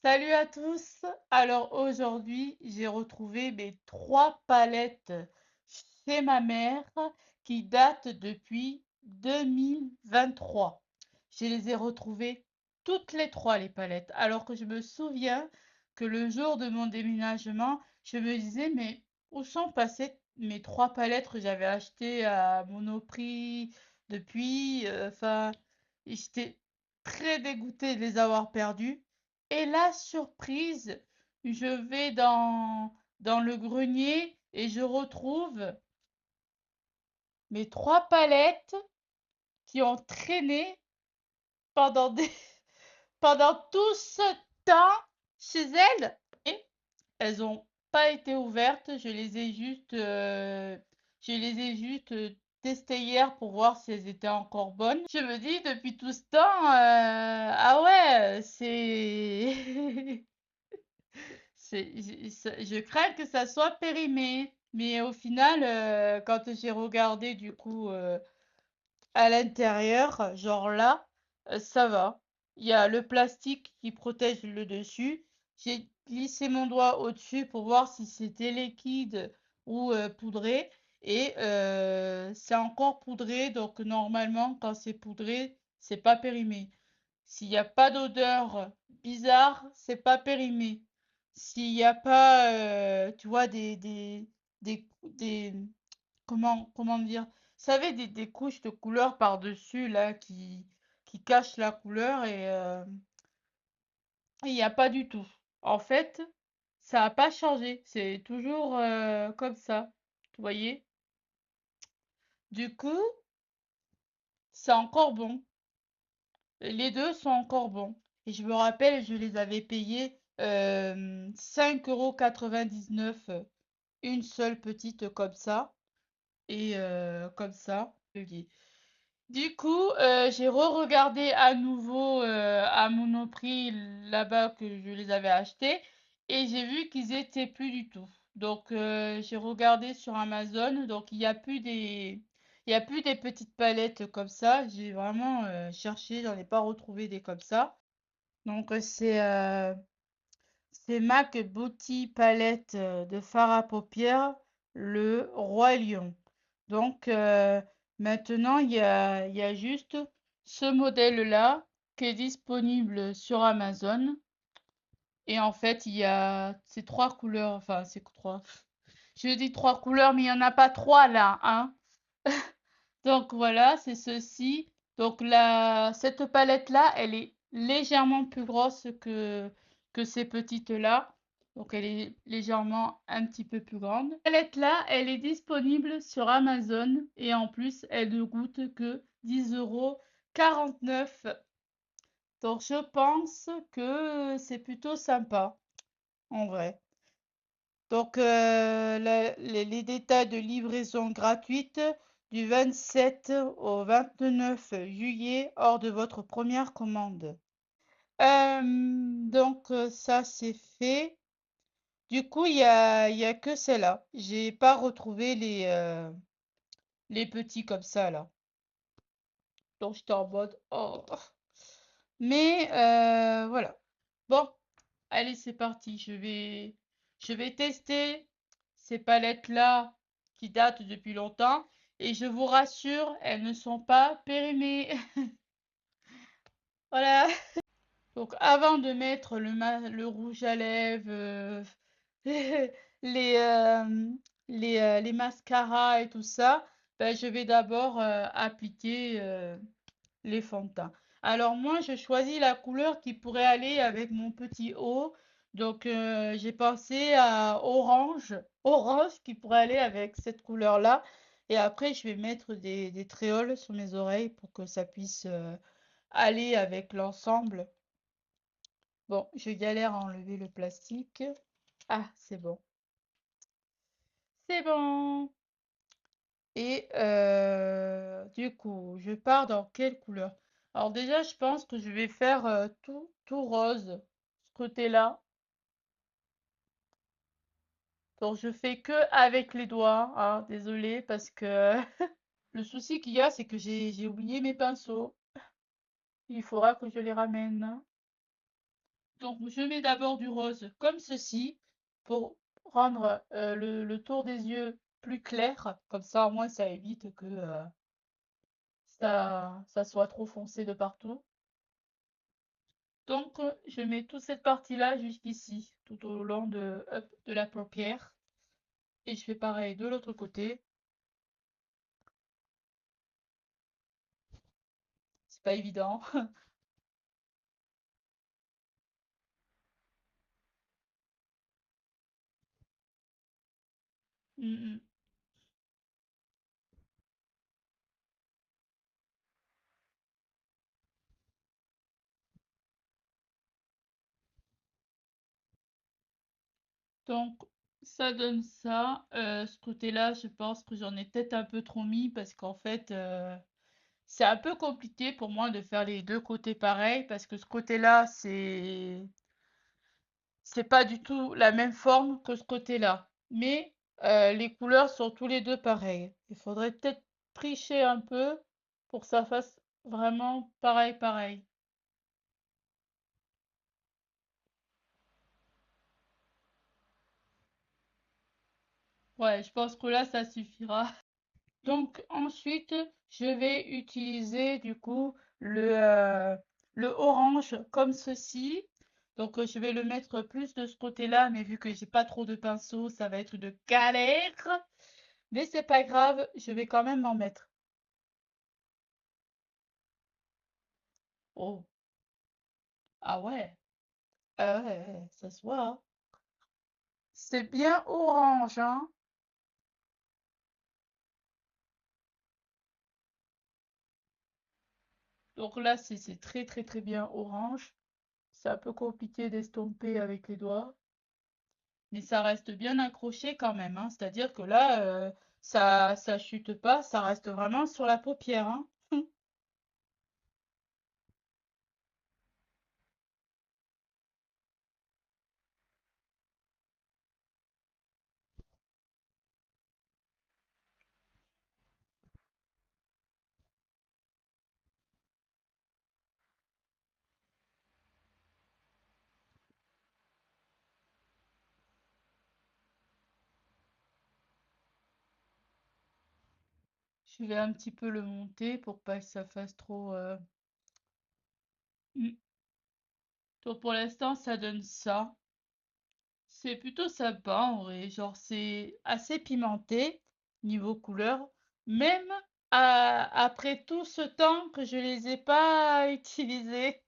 Salut à tous! Alors aujourd'hui, j'ai retrouvé mes trois palettes chez ma mère qui datent depuis 2023. Je les ai retrouvées toutes les trois, les palettes, alors que je me souviens que le jour de mon déménagement, je me disais, mais où sont passées mes trois palettes que j'avais achetées à Monoprix depuis, enfin, j'étais très dégoûtée de les avoir perdues. Et la surprise, je vais dans le grenier et je retrouve mes trois palettes qui ont traîné pendant pendant tout ce temps chez elles. Et elles n'ont pas été ouvertes. Je les ai juste testées hier pour voir si elles étaient encore bonnes. Je me dis depuis tout ce temps, ah ouais, c'est je crains que ça soit périmé. Mais au final, quand j'ai regardé du coup à l'intérieur, genre là, ça va. Il y a le plastique qui protège le dessus. J'ai glissé mon doigt au-dessus pour voir si c'était liquide ou poudré. Et c'est encore poudré, donc normalement, quand c'est poudré, c'est pas périmé. S'il n'y a pas d'odeur bizarre, c'est pas périmé. S'il n'y a pas, tu vois, des, comment dire, vous savez, des couches de couleur par-dessus, là, qui cachent la couleur et il n'y a pas du tout. En fait, ça n'a pas changé. C'est toujours comme ça. Vous voyez? Du coup, c'est encore bon. Les deux sont encore bons. Et je me rappelle, je les avais payés 5,99 € une seule petite comme ça. Et comme ça. Du coup, j'ai re-regardé à nouveau à Monoprix là-bas que je les avais achetés et j'ai vu qu'ils étaient plus du tout. Donc j'ai regardé sur Amazon, donc il y a plus des petites palettes comme ça. J'ai vraiment cherché, j'en ai pas retrouvé des comme ça. Donc c'est MAC Beauty palette de fard à paupières, le Roi Lion. Donc maintenant, il y a juste ce modèle-là qui est disponible sur Amazon. Et en fait, il y a ces trois couleurs, enfin c'est trois. Je dis trois couleurs, mais il n'y en a pas trois là, hein. Donc voilà, c'est ceci. Donc cette palette-là, elle est légèrement plus grosse que ces petites-là. Donc elle est légèrement un petit peu plus grande. Cette palette-là, elle est disponible sur Amazon et en plus, elle ne coûte que 10,49 €. Donc je pense que c'est plutôt sympa, en vrai. Donc, les détails de livraison gratuite du 27 au 29 juillet hors de votre première commande. Donc, ça c'est fait. Du coup, il y a que celle-là. J'ai pas retrouvé les petits comme ça là. Donc, j'étais en mode oh. Mais voilà. Bon, allez, c'est parti. Je vais tester ces palettes-là qui datent depuis longtemps. Et je vous rassure, elles ne sont pas périmées. Voilà. Donc, avant de mettre le rouge à lèvres, les, les mascaras et tout ça, ben, je vais d'abord appliquer les fonds de teint. Alors moi, je choisis la couleur qui pourrait aller avec mon petit haut. Donc j'ai pensé à orange, orange qui pourrait aller avec cette couleur-là. Et après, je vais mettre des créoles sur mes oreilles pour que ça puisse aller avec l'ensemble. Bon, je galère à enlever le plastique. Ah, c'est bon. C'est bon. Et du coup, je pars dans quelle couleur? Alors déjà, je pense que je vais faire tout rose, ce côté-là. Donc je fais que avec les doigts, hein, désolé, parce que le souci qu'il y a, c'est que j'ai oublié mes pinceaux. Il faudra que je les ramène. Donc, je mets d'abord du rose comme ceci pour rendre le tour des yeux plus clair. Comme ça, au moins, ça évite que ça soit trop foncé de partout. Donc, je mets toute cette partie-là jusqu'ici, tout au long de la paupière. Et je fais pareil de l'autre côté. C'est pas évident. Mm, mm. Donc, ça donne ça. Ce côté-là, je pense que j'en ai peut-être un peu trop mis parce qu'en fait, c'est un peu compliqué pour moi de faire les deux côtés pareils parce que ce côté-là, c'est pas du tout la même forme que ce côté-là. Mais les couleurs sont tous les deux pareilles. Il faudrait peut-être tricher un peu pour que ça fasse vraiment pareil, pareil. Ouais, je pense que là, ça suffira. Donc ensuite, je vais utiliser du coup le orange comme ceci. Donc je vais le mettre plus de ce côté-là, mais vu que j'ai pas trop de pinceau, ça va être de galère. Mais c'est pas grave, je vais quand même m'en mettre. Oh, ah ouais, ah ouais, ouais, ça se voit, hein. C'est bien orange, hein. Donc là, c'est très très très bien orange. C'est un peu compliqué d'estomper avec les doigts. Mais ça reste bien accroché quand même, hein. C'est-à-dire que là, ça chute pas, ça reste vraiment sur la paupière, hein. Je vais un petit peu le monter pour pas que ça fasse trop. Mm. Donc pour l'instant, ça donne ça. C'est plutôt sympa en vrai. Genre, c'est assez pimenté niveau couleur. Même après tout ce temps que je les ai pas utilisés.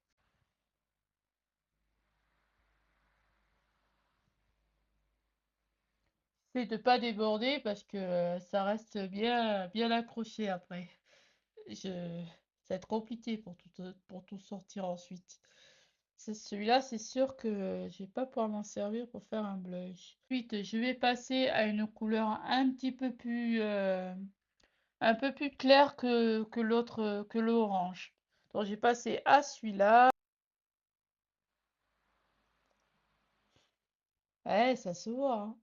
C'est de pas déborder parce que ça reste bien, bien accroché après. Je... Ça va être compliqué pour tout sortir ensuite. Celui-là, c'est sûr que je vais pas pouvoir m'en servir pour faire un blush. Ensuite, je vais passer à une couleur un peu plus claire que l'autre, que l'orange. Donc, j'ai passé à celui-là. Ouais, ça se voit, hein.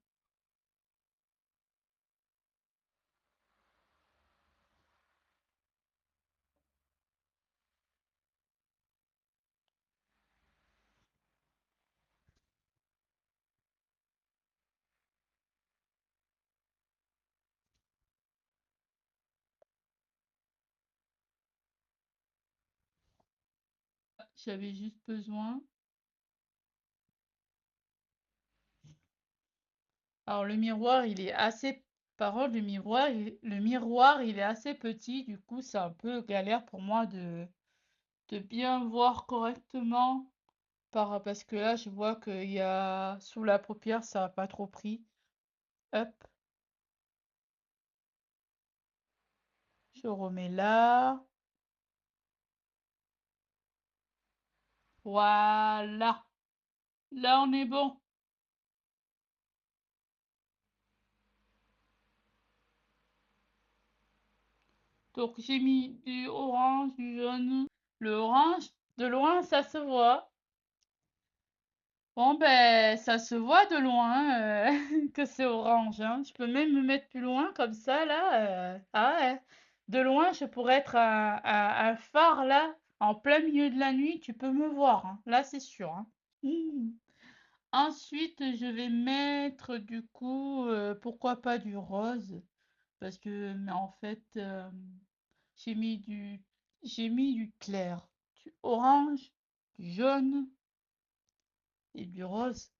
J'avais juste besoin. Alors, le miroir, il est assez. Par contre, le miroir, il est assez petit. Du coup, c'est un peu galère pour moi de bien voir correctement. Parce que là, je vois qu'il y a sous la paupière, ça n'a pas trop pris. Hop, je remets là. Voilà. Là, on est bon. Donc, j'ai mis du orange, du jaune. Le orange, de loin, ça se voit. Bon, ben, ça se voit de loin que c'est orange, hein. Je peux même me mettre plus loin comme ça, là. Ah ouais. De loin, je pourrais être un phare, là, en plein milieu de la nuit. Tu peux me voir, hein. Là, c'est sûr, hein. Hmm. Ensuite, je vais mettre du coup, pourquoi pas du rose, parce que, mais en fait, j'ai mis du, j'ai mis du clair, du orange, du jaune et du rose.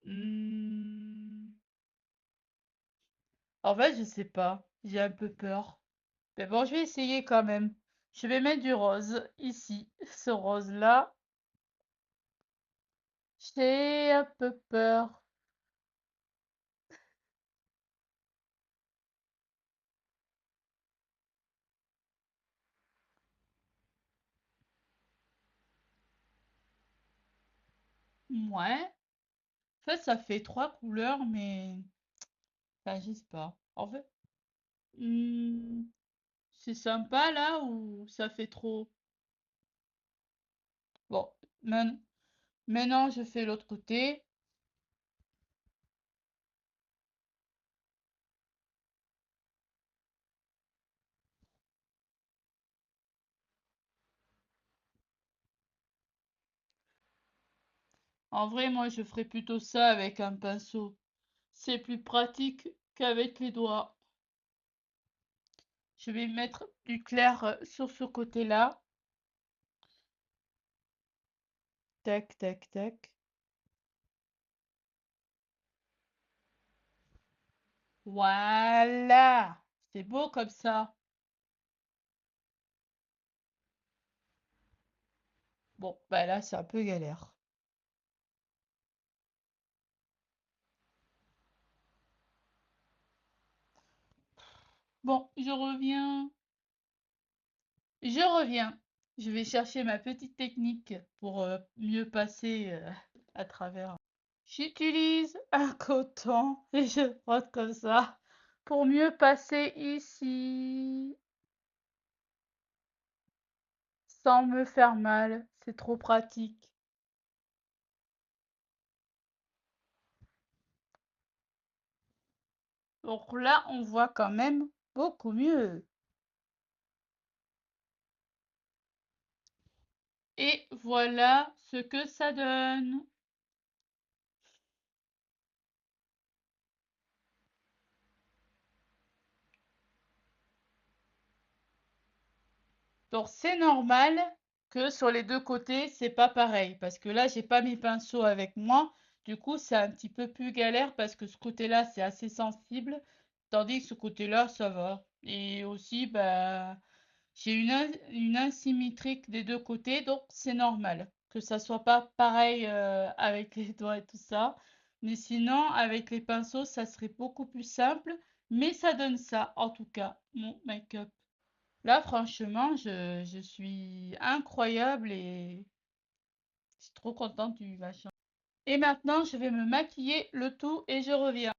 Hmm. En fait, je sais pas, j'ai un peu peur. Mais bon, je vais essayer quand même. Je vais mettre du rose ici, ce rose-là. J'ai un peu peur. Ouais. En fait, ça fait trois couleurs, mais enfin, je sais pas. En fait, hmm, c'est sympa là ou ça fait trop? Bon, man- maintenant je fais l'autre côté. En vrai, moi, je ferais plutôt ça avec un pinceau. C'est plus pratique qu'avec les doigts. Je vais mettre du clair sur ce côté-là. Tac, tac, tac. Voilà. C'est beau comme ça. Bon, bah là, c'est un peu galère. Bon, je reviens. Je reviens. Je vais chercher ma petite technique pour mieux passer à travers. J'utilise un coton et je frotte comme ça pour mieux passer ici sans me faire mal. C'est trop pratique. Donc là, on voit quand même beaucoup mieux. Et voilà ce que ça donne. Donc c'est normal que sur les deux côtés, c'est pas pareil. Parce que là, j'ai pas mes pinceaux avec moi. Du coup, c'est un petit peu plus galère parce que ce côté-là, c'est assez sensible. Tandis que ce côté-là, ça va. Et aussi, bah, j'ai une asymétrique des deux côtés. Donc c'est normal que ça soit pas pareil avec les doigts et tout ça. Mais sinon, avec les pinceaux, ça serait beaucoup plus simple. Mais ça donne ça, en tout cas, mon make-up. Là, franchement, je suis incroyable et je suis trop contente du machin. Et maintenant, je vais me maquiller le tout et je reviens.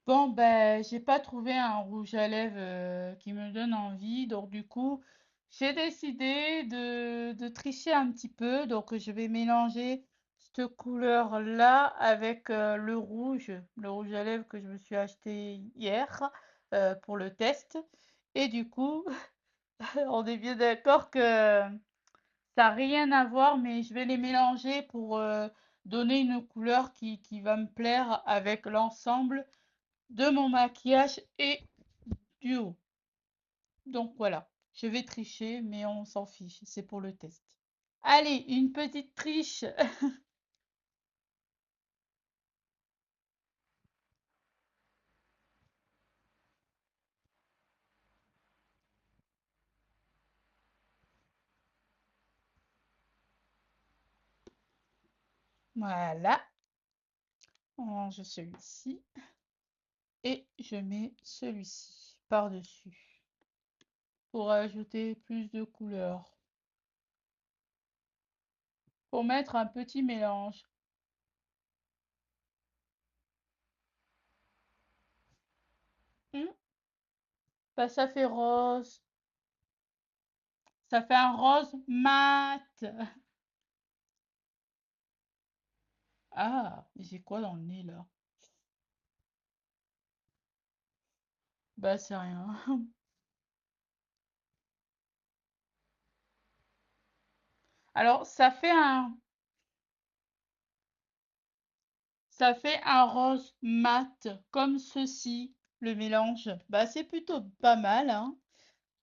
Bon, ben, j'ai pas trouvé un rouge à lèvres qui me donne envie, donc du coup, j'ai décidé de tricher un petit peu. Donc, je vais mélanger cette couleur-là avec le rouge à lèvres que je me suis acheté hier pour le test. Et du coup, on est bien d'accord que ça n'a rien à voir, mais je vais les mélanger pour donner une couleur qui va me plaire avec l'ensemble de mon maquillage et du haut. Donc voilà, je vais tricher, mais on s'en fiche, c'est pour le test. Allez, une petite triche. Voilà, on range celui-ci et je mets celui-ci par-dessus pour ajouter plus de couleurs, pour mettre un petit mélange. Hmm, bah, ça fait rose, ça fait un rose mat. Ah, j'ai quoi dans le nez là? Bah c'est rien. Alors ça fait Ça fait un rose mat, comme ceci, le mélange. Bah, c'est plutôt pas mal, hein.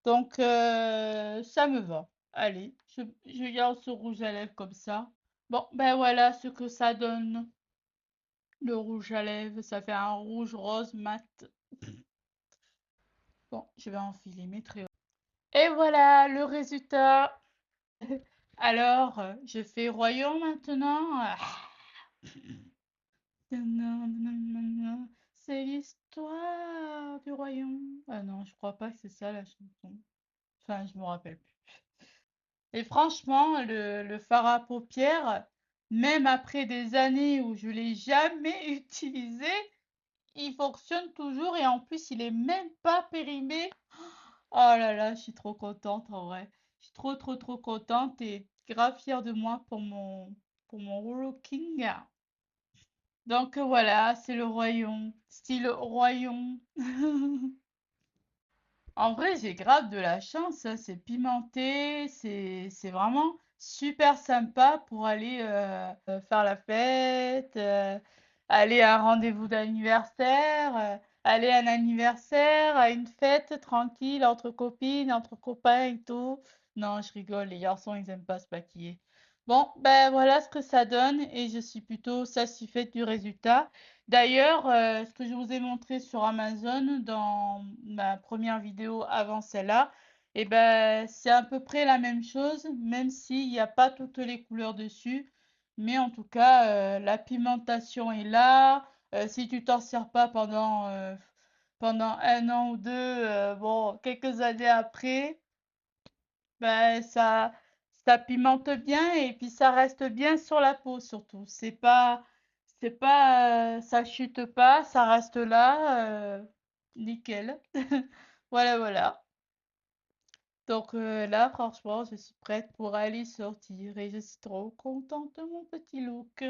Donc, ça me va. Allez, je garde ce rouge à lèvres comme ça. Bon, ben voilà ce que ça donne. Le rouge à lèvres, ça fait un rouge rose mat. Bon, je vais enfiler mes traits. Et voilà le résultat. Alors, je fais royaume maintenant. C'est l'histoire du royaume. Ah non, je crois pas que c'est ça la chanson. Enfin, je me rappelle plus. Et franchement, le fard à paupières, même après des années où je l'ai jamais utilisé, il fonctionne toujours et en plus, il est même pas périmé. Oh là là, je suis trop contente en vrai. Je suis trop trop trop contente et grave fière de moi pour mon looking. Donc voilà, c'est le royaume, style royaume. En vrai, j'ai grave de la chance, hein. C'est pimenté, c'est vraiment super sympa pour aller faire la fête, aller à un rendez-vous d'anniversaire, aller à un anniversaire, à une fête tranquille entre copines, entre copains et tout. Non, je rigole, les garçons, ils aiment pas se maquiller. Bon, ben voilà ce que ça donne et je suis plutôt satisfaite du résultat. D'ailleurs, ce que je vous ai montré sur Amazon dans ma première vidéo avant celle-là, eh ben, c'est à peu près la même chose, même s'il n'y a pas toutes les couleurs dessus. Mais en tout cas, la pigmentation est là. Si tu t'en sers pas pendant un an ou deux, bon, quelques années après, ben, ça pimente bien et puis ça reste bien sur la peau surtout. C'est pas, ça chute pas, ça reste là, nickel. Voilà, voilà. Donc là, franchement, je suis prête pour aller sortir et je suis trop contente de mon petit look.